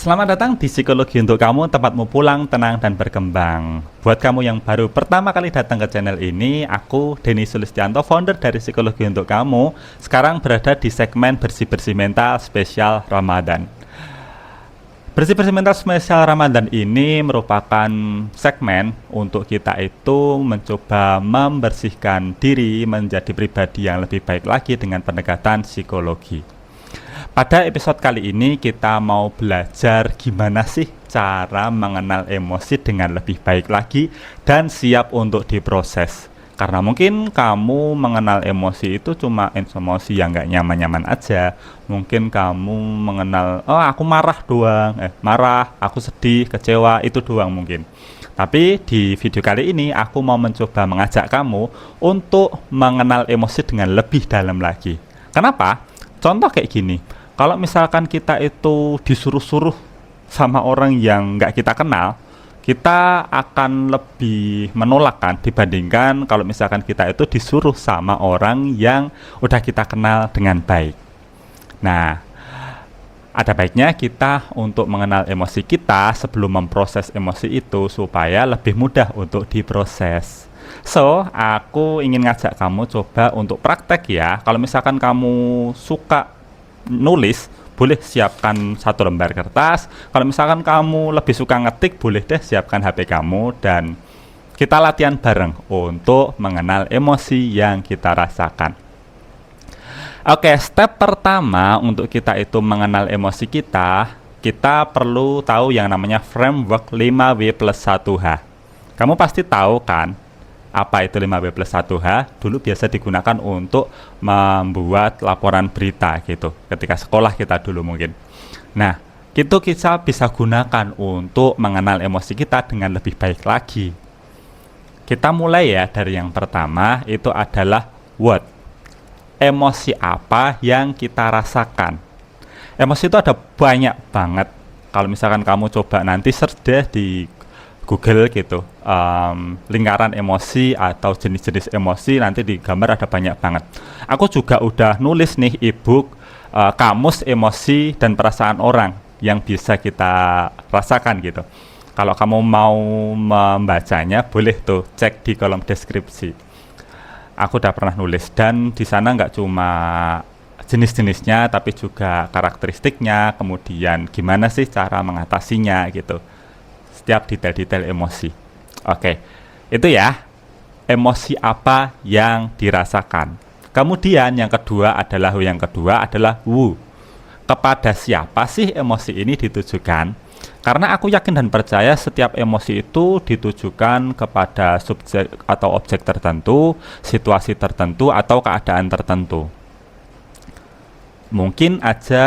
Selamat datang di Psikologi Untuk Kamu, tempatmu pulang, tenang, dan berkembang. Buat kamu yang baru pertama kali datang ke channel ini, aku Denny Sulistianto, founder dari Psikologi Untuk Kamu. Sekarang berada di segmen Bersih-Bersih Mental spesial Ramadan. Bersih-Bersih Mental spesial Ramadan ini merupakan segmen untuk kita itu mencoba membersihkan diri menjadi pribadi yang lebih baik lagi dengan pendekatan psikologi. Pada episode kali ini kita mau belajar gimana sih cara mengenal emosi dengan lebih baik lagi dan siap untuk diproses. Karena mungkin kamu mengenal emosi itu cuma emosi yang gak nyaman-nyaman aja. Mungkin kamu mengenal, oh aku marah doang, marah, aku sedih, kecewa, itu doang mungkin. Tapi di video kali ini aku mau mencoba mengajak kamu untuk mengenal emosi dengan lebih dalam lagi. Kenapa? Contoh kayak gini. Kalau misalkan kita itu disuruh-suruh sama orang yang nggak kita kenal, kita akan lebih menolak kan dibandingkan kalau misalkan kita itu disuruh sama orang yang udah kita kenal dengan baik. Nah, ada baiknya kita untuk mengenal emosi kita sebelum memproses emosi itu supaya lebih mudah untuk diproses. So, aku ingin ngajak kamu coba untuk praktek ya. Kalau misalkan kamu suka nulis, boleh siapkan satu lembar kertas. Kalau misalkan kamu lebih suka ngetik, boleh deh siapkan HP kamu dan kita latihan bareng untuk mengenal emosi yang kita rasakan. Oke, step pertama untuk kita itu mengenal emosi kita perlu tahu yang namanya framework 5W+1H. Kamu pasti tahu kan apa itu 5W+1H? Dulu biasa digunakan untuk membuat laporan berita gitu ketika sekolah kita dulu mungkin. Nah, itu kita bisa gunakan untuk mengenal emosi kita dengan lebih baik lagi. Kita mulai ya dari yang pertama, itu adalah what. Emosi apa yang kita rasakan? Emosi itu ada banyak banget. Kalau misalkan kamu coba nanti search deh di Google gitu, lingkaran emosi atau jenis-jenis emosi, nanti di gambar ada banyak banget. Aku juga udah nulis nih ebook Kamus Emosi dan Perasaan Orang yang bisa kita rasakan gitu. Kalau kamu mau membacanya, boleh tuh cek di kolom deskripsi. Aku udah pernah nulis dan di sana nggak cuma jenis-jenisnya, tapi juga karakteristiknya, kemudian gimana sih cara mengatasinya gitu. Setiap detail-detail emosi. Oke, itu ya, emosi apa yang dirasakan. Kemudian yang kedua adalah who. Kepada siapa sih emosi ini ditujukan? Karena aku yakin dan percaya setiap emosi itu ditujukan kepada subjek atau objek tertentu, situasi tertentu, atau keadaan tertentu. Mungkin aja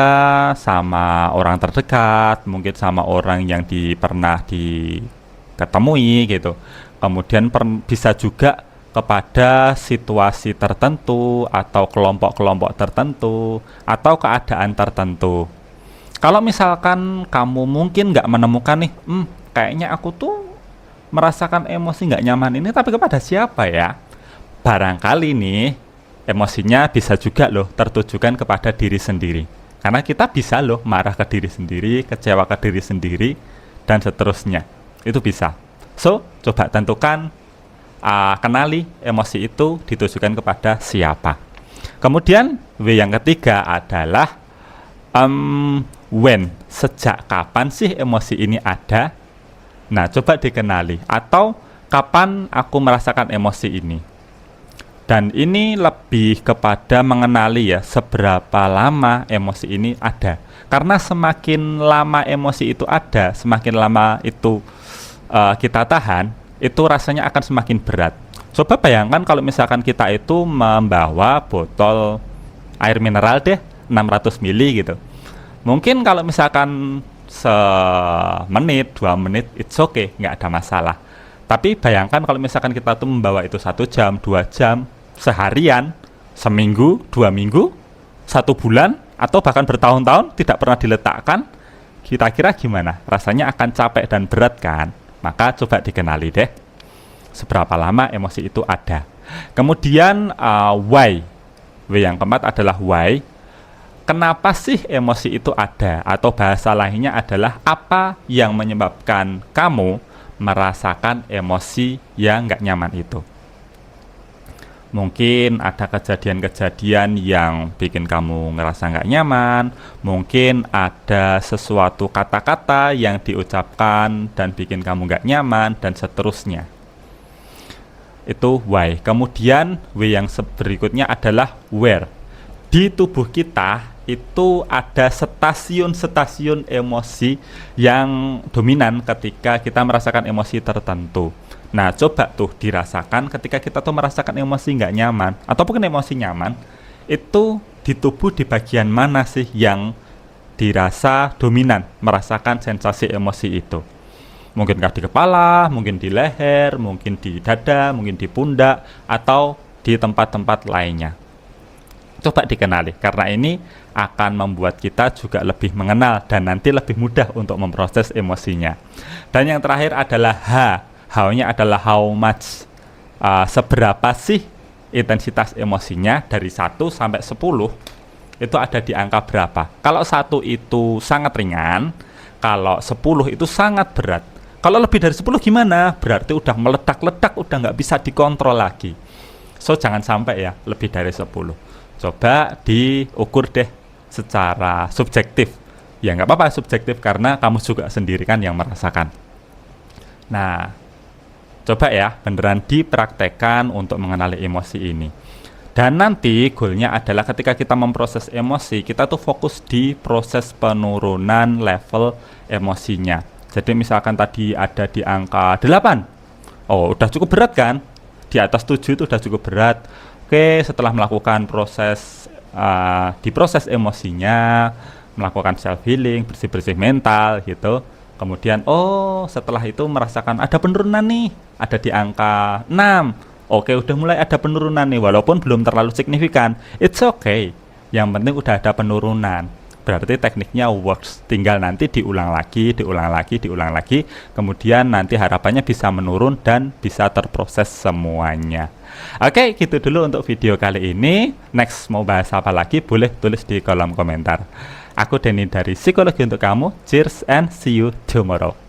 sama orang terdekat, mungkin sama orang yang pernah diketemui gitu. Kemudian bisa juga kepada situasi tertentu atau kelompok-kelompok tertentu atau keadaan tertentu. Kalau misalkan kamu mungkin nggak menemukan nih, kayaknya aku tuh merasakan emosi nggak nyaman ini, tapi kepada siapa ya? Barangkali nih emosinya bisa juga loh tertujukan kepada diri sendiri. Karena kita bisa loh marah ke diri sendiri, kecewa ke diri sendiri, dan seterusnya. Itu bisa. So, coba tentukan, kenali emosi itu ditujukan kepada siapa. Kemudian, W yang ketiga adalah when. Sejak kapan sih emosi ini ada? Nah, coba dikenali. Atau kapan aku merasakan emosi ini? Dan ini lebih kepada mengenali ya seberapa lama emosi ini ada. Karena semakin lama emosi itu ada, semakin lama itu kita tahan, itu rasanya akan semakin berat. Coba bayangkan kalau misalkan kita itu membawa botol air mineral deh 600 ml gitu. Mungkin kalau misalkan semenit, 2 menit, it's okay, nggak ada masalah. Tapi bayangkan kalau misalkan kita tuh membawa itu 1 jam, 2 jam, seharian, seminggu, 2 minggu, 1 bulan, atau bahkan bertahun-tahun tidak pernah diletakkan, kira-kira gimana? Rasanya akan capek dan berat kan? Maka coba dikenali deh seberapa lama emosi itu ada. Kemudian why. W yang keempat adalah why. kenapa sih emosi itu ada? Atau bahasa lainnya adalah apa yang menyebabkan kamu merasakan emosi yang nggak nyaman itu? Mungkin ada kejadian-kejadian yang bikin kamu ngerasa nggak nyaman. Mungkin ada sesuatu kata-kata yang diucapkan dan bikin kamu nggak nyaman, dan seterusnya. Itu why. Kemudian W yang berikutnya adalah where. Di tubuh kita itu ada stasiun-stasiun emosi yang dominan ketika kita merasakan emosi tertentu. Nah, coba tuh dirasakan ketika kita tuh merasakan emosi nggak nyaman ataupun emosi nyaman, itu di tubuh di bagian mana sih yang dirasa dominan merasakan sensasi emosi itu? Mungkinkah di kepala, mungkin di leher, mungkin di dada, mungkin di pundak, atau di tempat-tempat lainnya. Coba dikenali, karena ini akan membuat kita juga lebih mengenal dan nanti lebih mudah untuk memproses emosinya. Dan yang terakhir adalah H. How-nya adalah how much, seberapa sih intensitas emosinya dari 1 sampai 10 itu ada di angka berapa. Kalau 1 itu sangat ringan, kalau 10 itu sangat berat. Kalau lebih dari 10 gimana? Berarti udah meledak-ledak, udah nggak bisa dikontrol lagi. So jangan sampai ya lebih dari 10. Coba diukur deh secara subjektif. Ya nggak apa-apa subjektif, karena kamu juga sendiri kan yang merasakan. Nah, coba ya beneran dipraktekkan untuk mengenali emosi ini. Dan nanti goalnya adalah ketika kita memproses emosi, kita tuh fokus di proses penurunan level emosinya. Jadi misalkan tadi ada di angka 8. Oh, udah cukup berat kan? Di atas 7 itu udah cukup berat. Oke, setelah melakukan proses diproses emosinya, melakukan self healing, bersih-bersih mental gitu. Kemudian, oh setelah itu merasakan ada penurunan nih, ada di angka 6. Oke, udah mulai ada penurunan nih, walaupun belum terlalu signifikan. It's okay, yang penting udah ada penurunan. Berarti tekniknya works, tinggal nanti diulang lagi, kemudian nanti harapannya bisa menurun dan bisa terproses semuanya. Oke, gitu dulu untuk video kali ini. Next mau bahas apa lagi, boleh tulis di kolom komentar. Aku Denny dari Psikologi Untuk Kamu. Cheers and see you tomorrow.